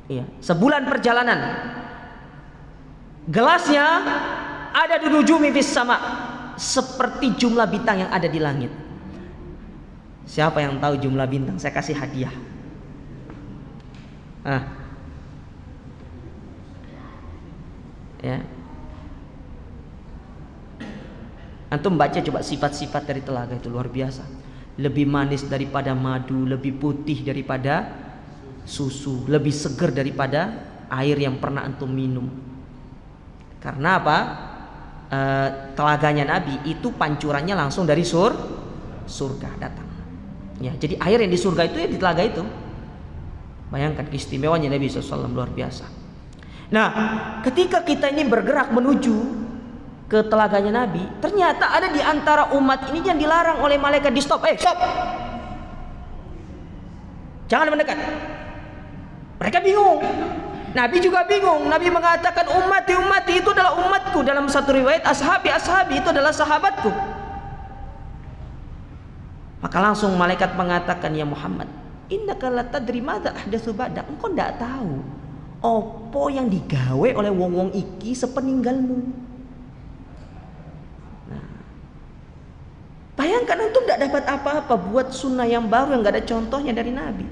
Iya, sebulan perjalanan. Gelasnya ada di nujumi fis sama, seperti jumlah bintang yang ada di langit. Siapa yang tahu jumlah bintang? Saya kasih hadiah. Ya. Antum baca coba sifat-sifat dari telaga itu luar biasa. Lebih manis daripada madu, lebih putih daripada susu, lebih segar daripada air yang pernah antum minum. Karena apa? Telaganya Nabi itu pancurannya langsung dari surga datang. Ya, jadi air yang di surga itu ya di telaga itu. Bayangkan keistimewanya Nabi SAW luar biasa. Nah, ketika kita ini bergerak menuju ke telaganya Nabi, ternyata ada di antara umat ini yang dilarang oleh malaikat di stop. Stop, jangan mendekat. Mereka bingung, Nabi juga bingung. Nabi mengatakan ummati itu adalah umatku. Dalam satu riwayat ashabi itu adalah sahabatku. Maka langsung malaikat mengatakan, ya Muhammad, innaka la tadri madza ahdatsu ba'dak. Engkau tidak tahu opo yang digawe oleh wong-wong iki sepeninggalmu. Nah, bayangkan antum tidak dapat apa-apa buat sunnah yang baru yang nggak ada contohnya dari Nabi.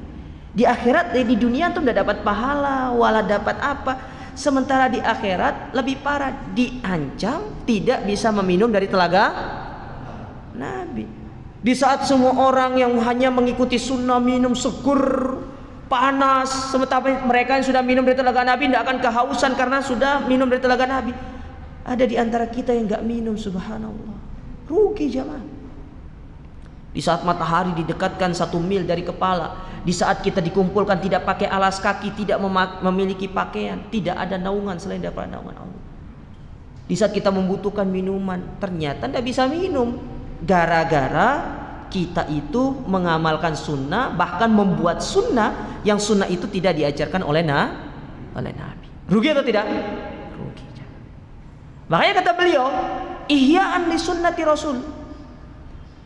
Di akhirat, di dunia antum tidak dapat pahala, wala dapat apa. Sementara di akhirat lebih parah, diancam tidak bisa meminum dari telaga Nabi. Di saat semua orang yang hanya mengikuti sunnah minum segur, panas, sementara mereka yang sudah minum dari telaga Nabi tidak akan kehausan karena sudah minum dari telaga Nabi. Ada di antara kita yang nggak minum, subhanallah, rugi jamaah. Di saat matahari didekatkan 1 mil dari kepala, di saat kita dikumpulkan tidak pakai alas kaki, tidak memiliki pakaian, tidak ada naungan selain daripada naungan Allah. Di saat kita membutuhkan minuman, ternyata tidak bisa minum, gara-gara kita itu mengamalkan sunnah, bahkan membuat sunnah yang sunnah itu tidak diajarkan oleh Nabi. Rugi atau tidak? Rugi. Makanya kata beliau, ihya'an li sunnati Rasul,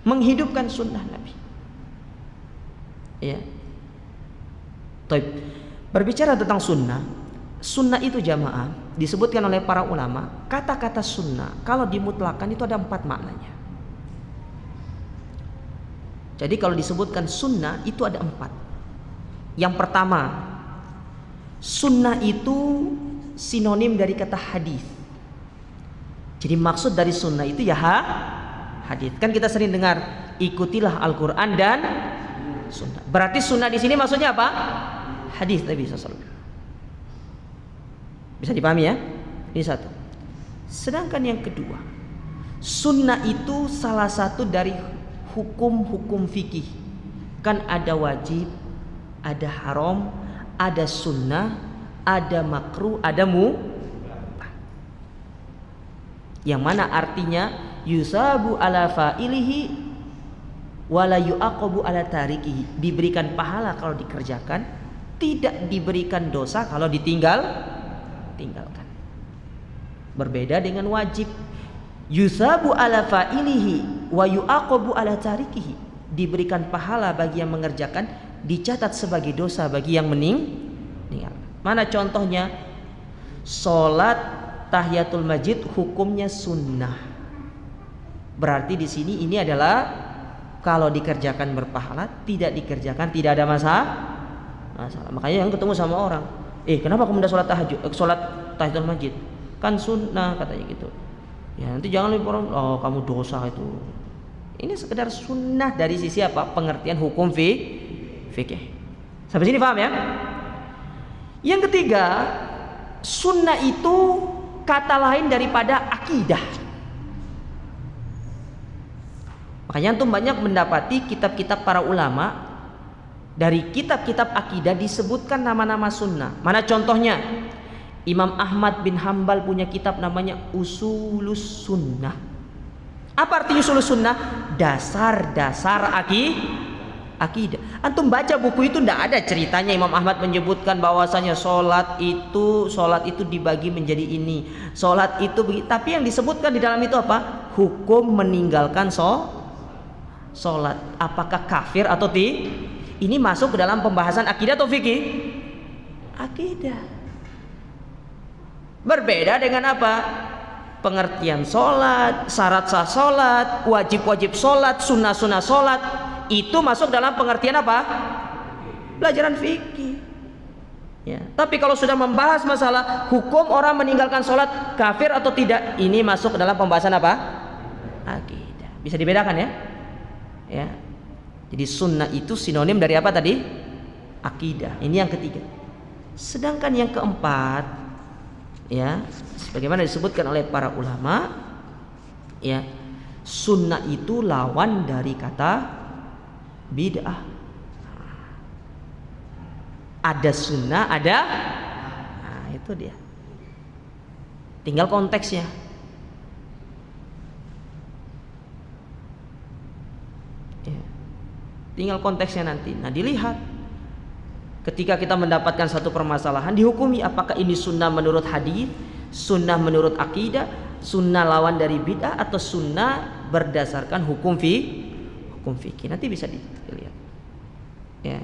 menghidupkan sunnah Nabi. Ya. Taib. Berbicara tentang sunnah, sunnah itu jamaah disebutkan oleh para ulama, kata-kata sunnah kalau dimutlakan itu ada 4 maknanya. Jadi kalau disebutkan sunnah itu ada 4. Yang pertama, sunnah itu sinonim dari kata hadis. Jadi maksud dari sunnah itu ya hadis. Kan kita sering dengar ikutilah Al-Quran dan sunnah. Berarti sunnah di sini maksudnya apa? Hadis Nabi SAW. Bisa dipahami ya? Ini satu. Sedangkan yang kedua, sunnah itu salah satu dari hukum-hukum fikih. Kan ada wajib, ada haram, ada sunnah, ada makruh, ada mubah. Yang mana artinya yusabu ala fa'ilihi wala yu'aqabu ala tarikihi, diberikan pahala kalau dikerjakan, tidak diberikan dosa kalau tinggalkan. Berbeda dengan wajib, yusabu ala fa'ilihi wa yu'aqabu ala tarikihi, diberikan pahala bagi yang mengerjakan, dicatat sebagai dosa bagi yang meninggal. Mana contohnya? Salat tahiyatul masjid hukumnya sunnah. Berarti di sini ini adalah kalau dikerjakan berpahala, tidak dikerjakan tidak ada masalah. Makanya yang ketemu sama orang, kenapa kamu udah sholat tahajud, sholat tahiyatul masjid? Kan sunnah katanya gitu. Ya nanti jangan lebih orang, kamu dosa itu. Ini sekedar sunnah dari sisi apa? Pengertian hukum fikih. Sampai sini paham ya? Yang ketiga, sunnah itu kata lain daripada akidah. Makanya antum banyak mendapati kitab-kitab para ulama, dari kitab-kitab akidah disebutkan nama-nama sunnah. Mana contohnya? Imam Ahmad bin Hambal punya kitab namanya Usulus Sunnah. Apa arti Usulus Sunnah? Dasar-dasar akidah. Antum baca buku itu tidak ada ceritanya Imam Ahmad menyebutkan bahwasanya sholat itu dibagi menjadi ini, sholat itu begitu. Tapi yang disebutkan di dalam itu apa? Hukum meninggalkan sholat. Apakah kafir atau tidak? Ini masuk ke dalam pembahasan akidah atau fikih? Akidah. Berbeda dengan apa? Pengertian sholat, syarat sah sholat, wajib-wajib sholat, sunnah-sunnah sholat, itu masuk dalam pengertian apa? Pelajaran fikih. Ya. Tapi kalau sudah membahas masalah hukum orang meninggalkan sholat kafir atau tidak, ini masuk ke dalam pembahasan apa? Akidah. Bisa dibedakan ya? Ya. Jadi sunnah itu sinonim dari apa tadi? Akidah. Ini yang ketiga. Sedangkan yang keempat, ya, sebagaimana disebutkan oleh para ulama, ya, sunnah itu lawan dari kata bid'ah. Ada sunnah, ada, nah itu dia. Tinggal konteksnya. Ya. Tinggal konteksnya nanti. Nah dilihat. Ketika kita mendapatkan satu permasalahan, dihukumi apakah ini sunnah menurut hadis, sunnah menurut akidah, sunnah lawan dari bid'ah, atau sunnah berdasarkan hukum fikih. Nanti bisa dilihat. Ya.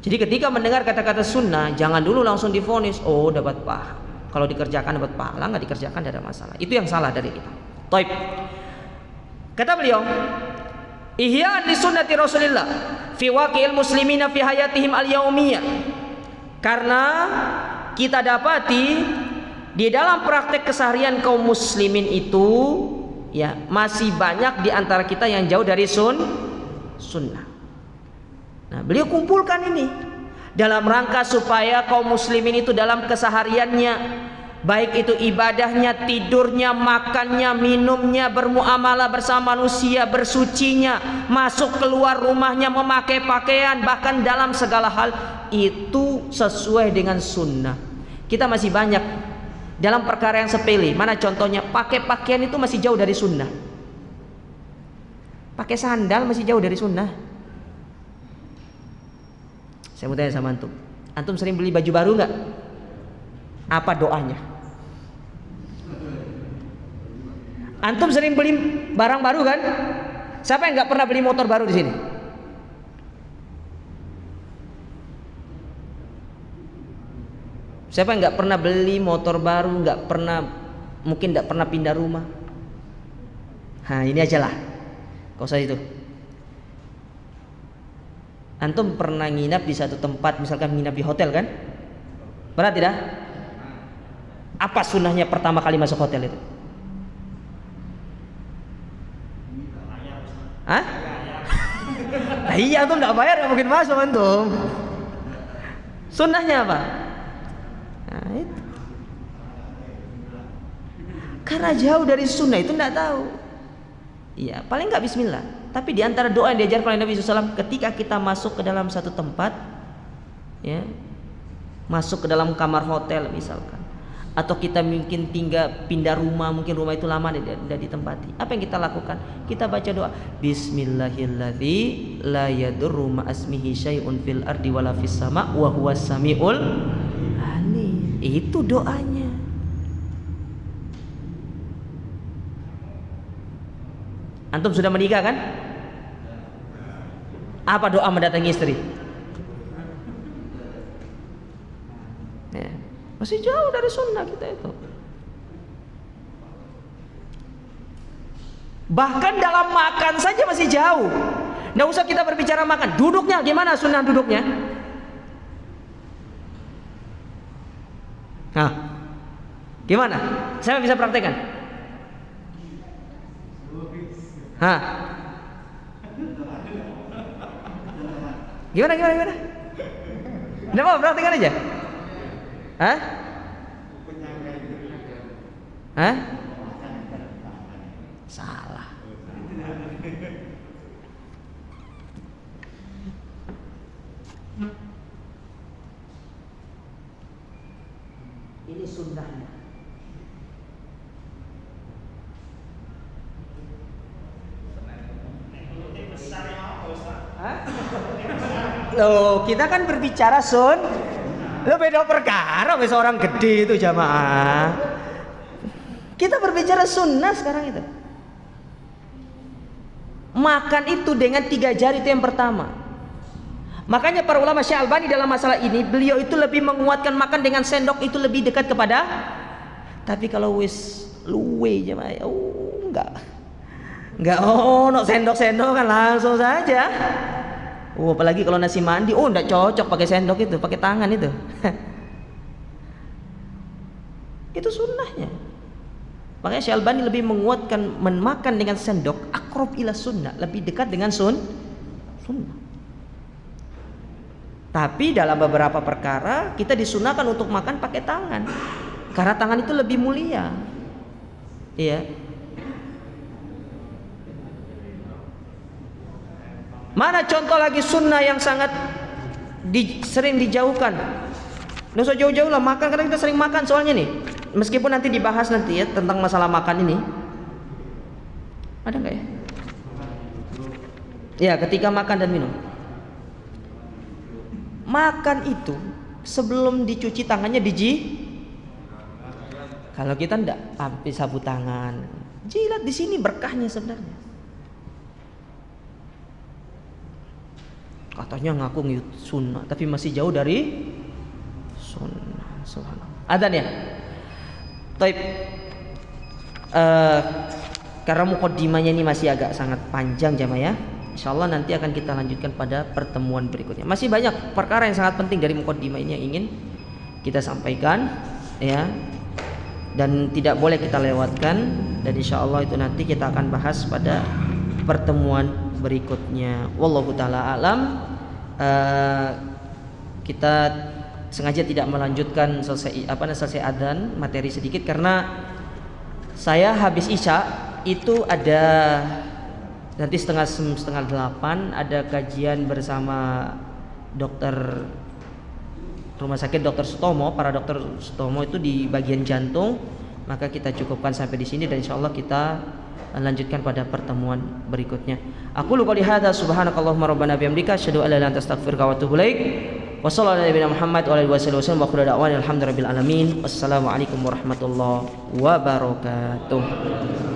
Jadi ketika mendengar kata-kata sunnah, jangan dulu langsung divonis, oh dapat pahala. Kalau dikerjakan dapat pahala, nggak dikerjakan tidak ada masalah. Itu yang salah dari kita. Taib. Kata beliau, Ihya'an li sunnati Rasulillah fi waqi'il muslimina fi hayatihim al-yaumiyah. Karena kita dapati di dalam praktek keseharian kaum muslimin itu ya masih banyak di antara kita yang jauh dari sunnah. Nah, beliau kumpulkan ini dalam rangka supaya kaum muslimin itu dalam kesehariannya, baik itu ibadahnya, tidurnya, makannya, minumnya, bermuamalah bersama manusia, bersucinya, masuk keluar rumahnya, memakai pakaian, bahkan dalam segala hal itu sesuai dengan sunnah. Kita masih banyak dalam perkara yang sepele. Mana contohnya? Pakai pakaian itu masih jauh dari sunnah. Pakai sandal masih jauh dari sunnah. Saya mau tanya sama antum. Antum sering beli baju baru nggak? Apa doanya? Antum sering beli barang baru kan? Siapa yang nggak pernah beli motor baru di sini? Siapa yang nggak pernah beli motor baru? Nggak pernah, mungkin nggak pernah pindah rumah. Nah ini aja lah. Kau usah itu. Antum pernah nginap di satu tempat, misalkan nginap di hotel kan? Pernah tidak? Apa sunnahnya pertama kali masuk hotel itu? Hah? Nah, iya, antum nggak bayar nggak mungkin masuk antum. Sunnahnya apa? Nah, itu. Karena jauh dari sunnah itu nggak tahu. Iya, paling nggak bismillah. Tapi di antara doa yang diajarkan oleh Nabi SAW ketika kita masuk ke dalam satu tempat, ya, masuk ke dalam kamar hotel misalkan, atau kita mungkin pindah rumah, mungkin rumah itu lama tidak ditempati. Apa yang kita lakukan? Kita baca doa, Bismillahilladzi la yadurru ma'asmihi syai'un fil ardi wala fis sama' wa huwas samiul alim. Itu doanya. Antum sudah menikah kan? Apa doa mendatangi istri? Ya, masih jauh dari sunnah kita itu. Bahkan dalam makan saja masih jauh. Nggak usah kita berbicara makan. Duduknya gimana sunnah duduknya? Nah, gimana? Saya bisa praktekkan. Hah? Gimana? Nggak mau praktekkan aja? Hah? Hah? Salah. Ini sunnahnya. Loh, kita kan berbicara lo beda perkara, wis orang gede itu jamaah. Kita berbicara sunnah sekarang itu. Makan itu dengan 3 jari itu yang pertama. Makanya para ulama Syekh Albani dalam masalah ini, beliau itu lebih menguatkan makan dengan sendok itu lebih dekat kepada. Tapi kalau wis luwe jamaah, enggak, no sendok-sendok kan langsung saja. Apalagi kalau nasi mandi, enggak cocok pakai sendok itu, pakai tangan itu. Itu sunnahnya. Makanya Syekh Albani lebih menguatkan memakan dengan sendok, aqrab ila sunnah, lebih dekat dengan sunnah. Tapi dalam beberapa perkara kita disunahkan untuk makan pakai tangan, karena tangan itu lebih mulia. Iya. Mana contoh lagi sunnah yang sangat sering dijauhkan? Nggak usah jauh-jauh lah makan, karena kita sering makan soalnya nih. Meskipun nanti dibahas nanti ya tentang masalah makan ini. Ada nggak ya? Ya, ketika makan dan minum. Makan itu sebelum dicuci tangannya kalau kita ndak ambil sapu tangan, jilat di sini berkahnya sebenarnya. Katanya ngaku ngikut sunnah tapi masih jauh dari sunnah. Subhanallah. Adzan ya. Taib. Karena mukaddimahnya ini masih agak sangat panjang jamaah ya. Insyaallah nanti akan kita lanjutkan pada pertemuan berikutnya. Masih banyak perkara yang sangat penting dari mukaddimah ini yang ingin kita sampaikan ya. Dan tidak boleh kita lewatkan, dan insyaallah itu nanti kita akan bahas pada pertemuan berikutnya. Wallahu taala alam. Kita sengaja tidak melanjutkan selesai adzan materi sedikit karena saya habis isya itu ada nanti setengah 8 ada kajian bersama dokter rumah sakit Dr. Sutomo, para dokter Sutomo itu di bagian jantung. Maka kita cukupkan sampai di sini dan insyaallah kita lanjutkan pada pertemuan berikutnya. Aku qouli hadza subhanakallahumma rabbana bihamdika asyhadu an la ilaha illa anta astaghfiruka wa atubu ilaik. Wassallallahu ala nabiyyina Muhammad wa ala alihi wasallam wa akhiru da'wana alhamdulillahi rabbil alamin. Wassalamualaikum warahmatullahi wabarakatuh.